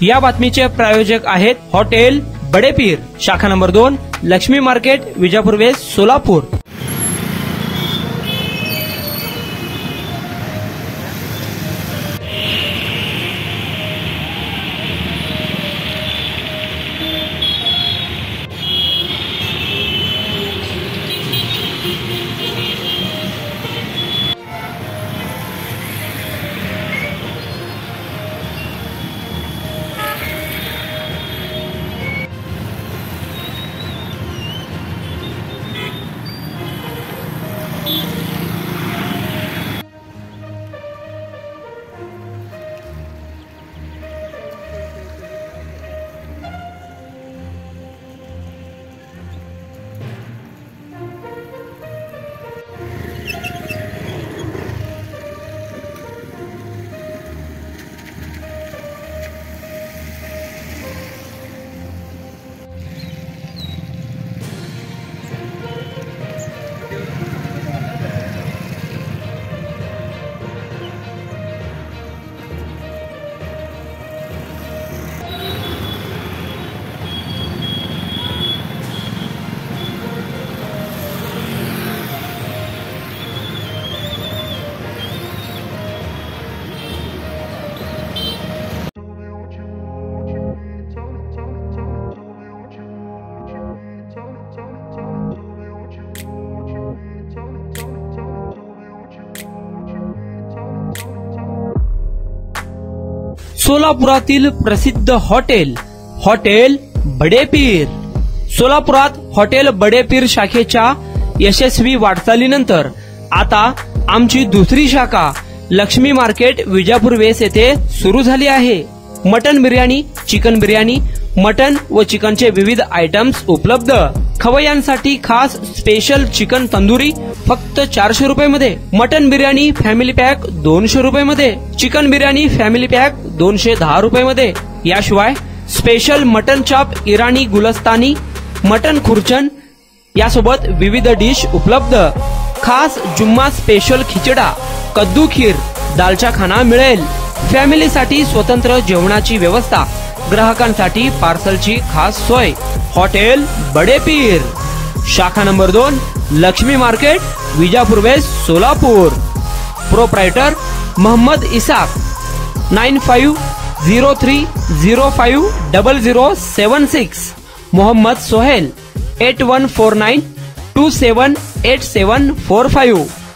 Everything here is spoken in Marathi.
या बातमीचे प्रायोजक आहेत हॉटेल बडेपीर, शाखा number 2, Lakshmi market, Vijapur west, Solapur. सोलापुरातील प्रसिद्ध हॉटेल बडेपीर। सोलापुरात हॉटेल बडेपीर शाखेच्या यशस्वी वाटचालीनंतर आता आमची दुसरी शाखा लक्ष्मी मार्केट, विजापूर वेस्ट येथे सुरू झाली आहे। Mutton biryani, chicken biryani, mutton व चिकनचे विविध आयटम्स उपलब्ध। खवय्यांसाठी खास स्पेशल चिकन तंदुरी फक्त 400 रुपये मध्ये, मटन बिर्याणी फॅमिली पॅक 200 रुपये मध्ये, चिकन बिर्याणी फॅमिली पॅक 210 रुपये मध्ये। याशिवाय स्पेशल मटन चाप, इराणी गुलस्तानी, मटन खुर्चन यासोबत विविध डिश उपलब्ध। खास जुम्मा स्पेशल खिचडा, कद्दू खीर, दालचा खाना मिळेल। फॅमिलीसाठी स्वतंत्र जेवणाची व्यवस्था, ग्राहकांसाठी पार्सलची खास सोय। हॉटेल बडेपीर, शाखा number 2, Lakshmi market, Vijapur west, Solapur. Proprietor Mohammad Isaq, 9503050076। Mohammad Sohail, 8149278745।